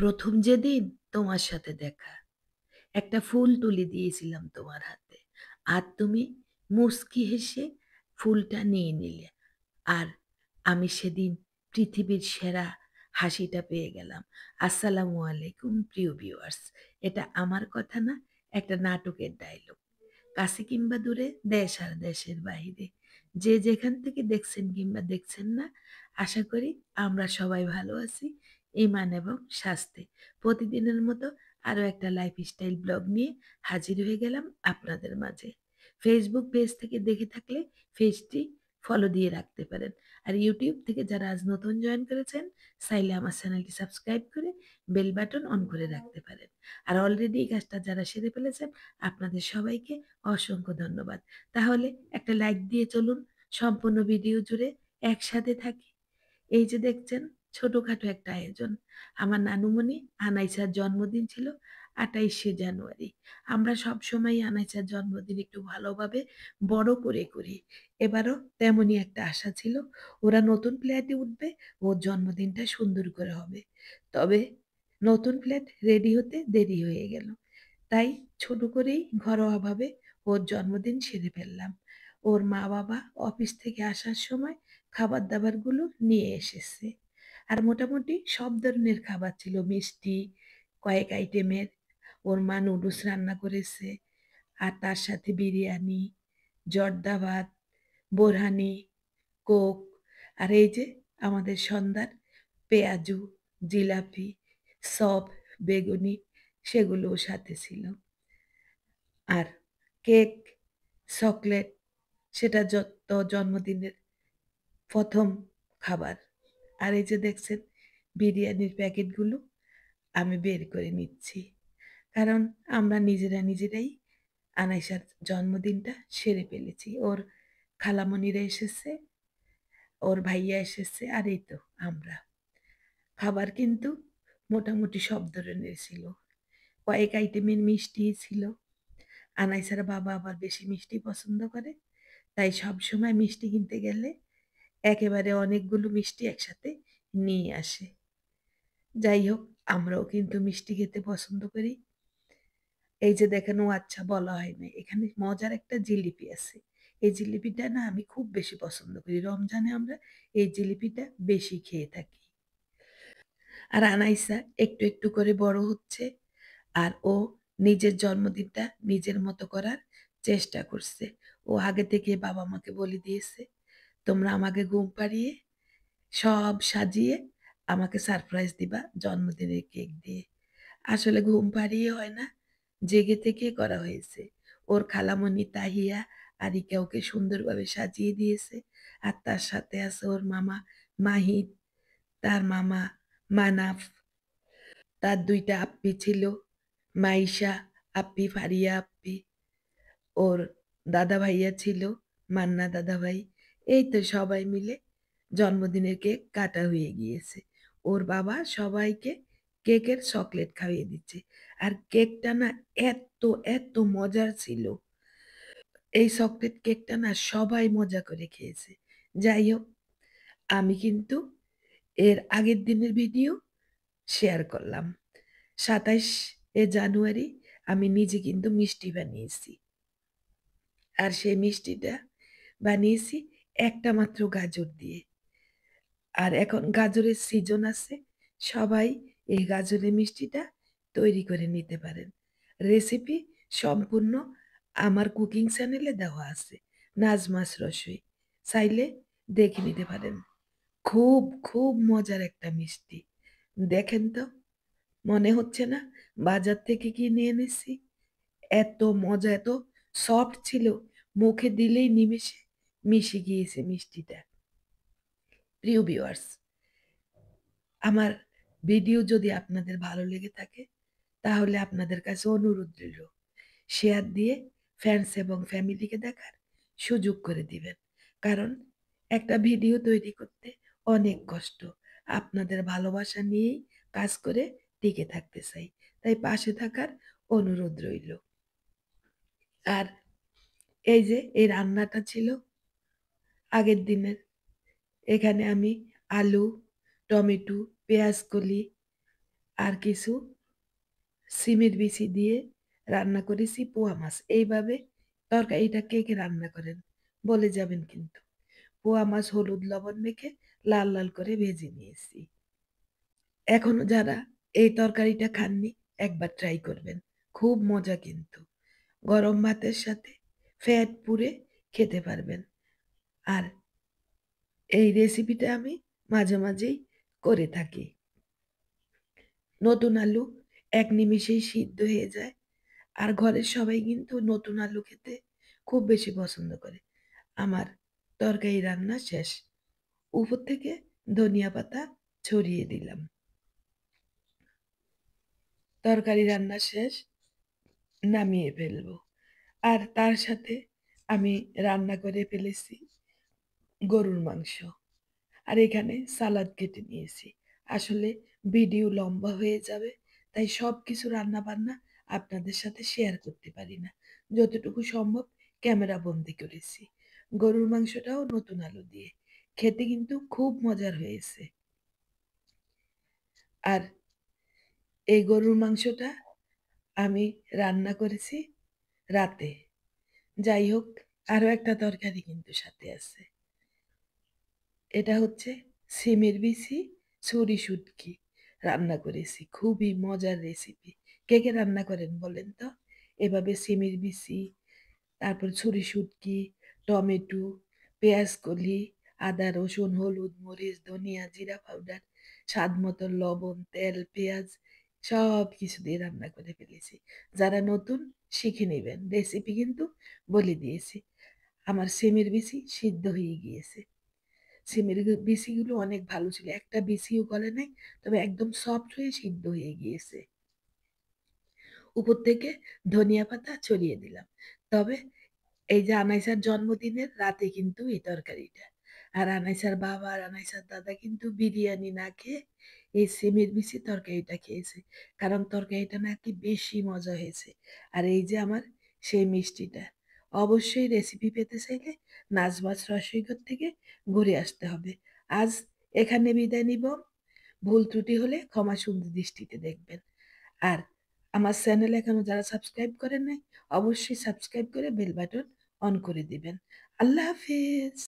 প্রথম যেদিন তোমার সাথে দেখা, একটা ফুল তুলে দিয়েছিলাম তোমার হাতে। আর তুমি মুচকি হেসে ফুলটা নিয়ে নিলে। আর আমি সেদিন পৃথিবীর সেরা হাসিটা পেয়ে গেলাম। আসসালামু আলাইকুম প্রিয় ভিউয়ার্স। এটা আমার কথা না, একটা নাটকের ডায়লগ। কাছে কিংবা দূরে, দেশ আর দেশের বাহিরে, যে যেখান থেকে দেখছেন কিংবা দেখছেন না, আশা করি আমরা সবাই ভালো আছি ইমান এবং স্বাস্থ্যে। প্রতিদিনের মতো আরো একটা লাইফস্টাইল ব্লগ নিয়ে হাজির হয়ে গেলাম আপনাদের মাঝে। ফেসবুক পেজ থেকে দেখে থাকলে পেজটি ফলো দিয়ে রাখতে পারেন। আর ইউটিউব থেকে যারা আজ নতুন জয়েন করেছেন, চাইলে আমার চ্যানেলটি সাবস্ক্রাইব করে বেল বাটন অন করে রাখতে পারেন। আর অলরেডি এই কাজটা যারা সেরে ফেলেছেন, আপনাদের সবাইকে অসংখ্য ধন্যবাদ। তাহলে একটা লাইক দিয়ে চলুন, সম্পূর্ণ ভিডিও জুড়ে একসাথে থাকি। এই যে দেখছেন, ছোটখাটো একটা আয়োজন। আমার নানুমণি আনাইসার জন্মদিন ছিল ২৮শে জানুয়ারি। আমরা সবসময় আনাইসার জন্মদিন একটু ভালোভাবে বড় করে করি। এবারও তেমনই একটা আশা ছিল। ওরা নতুন ফ্ল্যাটে উঠবে, ওর জন্মদিনটা সুন্দর করে হবে। তবে নতুন ফ্ল্যাট রেডি হতে দেরি হয়ে গেল। তাই ছোট করেই ঘরোয়াভাবে ওর জন্মদিন সেরে ফেললাম। ওর মা-বাবা অফিস থেকে আসার সময় খাবার-দাবারগুলো নিয়ে এসেছে। আর মোটামুটি সব ধরনের খাবার ছিল। মিষ্টি, কয়েক আইটেমের। ওর মা নুডলস রান্না করেছে। আর তার সাথে বিরিয়ানি, জর্দা ভাত, বোরহানি, কোক, আর এই যে আমাদের সন্ধ্যার পেঁয়াজু, জিলাপি, চপ, বেগুনি, সেগুলোও সাথে ছিল। আর কেক, চকলেট, সেটা জন্মদিনের ১ম খাবার। আর এই যে দেখছেন বিরিয়ানির প্যাকেটগুলো আমি বের করে নিচ্ছি। কারণ আমরা নিজেরাই আনাইসার জন্মদিনটা সেরে ফেলেছি। ওর খালামণিরা এসেছে, ওর ভাইয়া এসেছে, আর এই তো আমরা। খাবার কিন্তু মোটামুটি সব ধরনের ছিল। কয়েক আইটেমের মিষ্টি ছিল। আনাইসার বাবা আবার বেশি মিষ্টি পছন্দ করে। তাই সবসময় মিষ্টি কিনতে গেলে একেবারে অনেকগুলো মিষ্টি একসাথে নিয়ে আসে। যাই হোক, আমরাও কিন্তু মিষ্টি খেতে পছন্দ করি। এই যে দেখেন, ও আচ্ছা বলা হয় নাই। এখানে মজার একটা জিলিপি আছে। এই জিলিপিটা না আমি খুব বেশি পছন্দ করি। রমজানে আমরা এই জিলিপিটা বেশি খেয়ে থাকি। আর আনাইসা একটু করে বড় হচ্ছে। আর ও নিজের জন্মদিনটা নিজের মতো করার চেষ্টা করছে। ও আগে থেকে বাবা-মাকে বলে দিয়েছে, "তোমরা আমাকে ঘুম পাড়িয়ে সব সাজিয়ে আমাকে সারপ্রাইজ দিবা জন্মদিনের কেক দিয়ে।" আসলে ঘুম পাড়িয়ে হয় না, জেগে থেকে করা হয়েছে। ওর খালামণি তাহিয়া, আরিকা ওকে সুন্দরভাবে সাজিয়ে দিয়েছে। আর তার সাথে আছে ওর মামা মাহিদ, তার মামা মানাফ, তার ২ টা আপ্পি ছিল, মাইশা আপ্পি, ফারিয়া আপ্পি। ওর দাদা ভাইয়া ছিল, মান্না দাদাভাই। এই তো সবাই মিলে জন্মদিনের কেক কাটা হয়ে গিয়েছে। ওর বাবা সবাইকে কেকের চকলেট খাইয়ে দিচ্ছে। আর কেকটা না এত মজার ছিল। এই চকলেট কেকটা না সবাই মজা করে খেয়েছে। যাই হোক, আমি কিন্তু এর আগের দিনের ভিডিও শেয়ার করলাম। ২৭ জানুয়ারি আমি নিজে কিন্তু মিষ্টি বানিয়েছি। আর সেই মিষ্টিটা বানিয়েছি একটা মাত্র গাজর দিয়ে। আর এখন গাজরের সিজন আছে। সবাই এই গাজরের মিষ্টিটা তৈরি করে নিতে পারেন। রেসিপি সম্পূর্ণ আমার কুকিং চ্যানেলে দেওয়া আছে। নাজমাস রসই। চাইলে দেখে নিতে পারেন। খুব মজার একটা মিষ্টি। দেখেন তো, মনে হচ্ছে না বাজার থেকে কিনে এনেছি? এত মজা, এত সফট ছিল, মুখে দিলেই নিমেষে মিশে গিয়েছে মিষ্টিটা। প্রিয় ভিউয়ার্স, আমার ভিডিও যদি আপনাদের ভালো লেগে থাকে, তাহলে আপনাদের কাছে অনুরোধ রইল, শেয়ার দিয়ে ফ্রেন্ডস এবং ফ্যামিলিকে দেখার সুযোগ করে দিবেন। কারণ একটা ভিডিও তৈরি করতে অনেক কষ্ট। আপনাদের ভালোবাসা নিয়েই কাজ করে টিকে থাকতে চাই। তাই পাশে থাকার অনুরোধ রইল। আর এই যে এই রান্নাটা ছিল আগের দিনের। এখানে আমি আলু, টমেটো, পেঁয়াজকলি আর কিছু সিমের বিচি দিয়ে রান্না করেছি পোয়া মাছ। এইভাবে তরকারিটা কে, কে রান্না করেন? বলে যাবেন কিন্তু। পোয়া মাছ হলুদ লবণ মেখে লাল, লাল করে ভেজে নিয়েছি। এখনো যারা এই তরকারিটা খাননি একবার ট্রাই করবেন। খুব মজা কিন্তু। গরম ভাতের সাথে ফ্যাট পুড়ে খেতে পারবেন। আর এই রেসিপিটা আমি মাঝে, মাঝেই করে থাকি। নতুন আলু এক নিমেষেই সিদ্ধ হয়ে যায়। আর ঘরের সবাই কিন্তু নতুন আলু খেতে খুব বেশি পছন্দ করে। আমার তরকারি রান্না শেষ। উপর থেকে ধনিয়া পাতা ছড়িয়ে দিলাম। তরকারি রান্না শেষ, নামিয়ে ফেলবো। আর তার সাথে আমি রান্না করে ফেলেছি গরুর মাংস। আর এখানে সালাদ কেটে নিয়েছি। আসলে ভিডিও লম্বা হয়ে যাবে, তাই সবকিছু রান্না-বান্না আপনাদের সাথে শেয়ার করতে পারি না। যতটুকু সম্ভব ক্যামেরা বন্দি করেছি। গরুর মাংসটাও নতুন আলু দিয়ে। খেতে কিন্তু খুব মজার হয়েছে। আর এই গরুর মাংসটা আমি রান্না করেছি রাতে। যাই হোক, আরো একটা তরকারি কিন্তু সাথে আছে। এটা হচ্ছে সিমের বিচি, ছুরি শুটকি রান্না করেছি। খুবই মজার রেসিপি। কে, কে রান্না করেন বলেন তো? এভাবে সিমের বিচি, তারপর ছুরি শুটকি, টমেটো, পেঁয়াজ কলি, আদা, রসুন, হলুদ, মরিচ, ধনিয়া, জিরা পাউডার, স্বাদ মতো লবণ, তেল, পেঁয়াজ সবকিছু দিয়ে রান্না করে ফেলেছি। যারা নতুন শিখে নিবেন। রেসিপি কিন্তু বলে দিয়েছি। আমার সিমের বিচি সিদ্ধ হয়ে গিয়েছে। সিমের বিচিগুলো অনেক ভালো ছিল। একটা বিচিও গলে নাই। তবে একদম সফট হয়ে সিদ্ধ হয়ে গিয়েছে। উপর থেকে ধনিয়া পাতা ছড়িয়ে দিলাম। তবে এই যে আনাইসার জন্মদিনের রাতে কিন্তু এই তরকারিটা। আর আনাইসার বাবা আর আনাইসার দাদা কিন্তু বিরিয়ানি না খেয়ে এই সিমের বিচি তরকারিটা খেয়েছে। কারণ তরকারিটা নাকি বেশি মজা হয়েছে। আর এই যে আমার সেই মিষ্টিটা। অবশ্যই রেসিপি পেতে চাইলে নাজমাস রসইঘর থেকে ঘুরে আসতে হবে। আজ এখানে বিদায় নিব। ভুল ত্রুটি হলে ক্ষমা সুন্দর দৃষ্টিতে দেখবেন। আর আমার চ্যানেল এখনো যারা সাবস্ক্রাইব করেন নাই, অবশ্যই সাবস্ক্রাইব করে বেল বাটন অন করে দিবেন। আল্লাহ হাফেজ।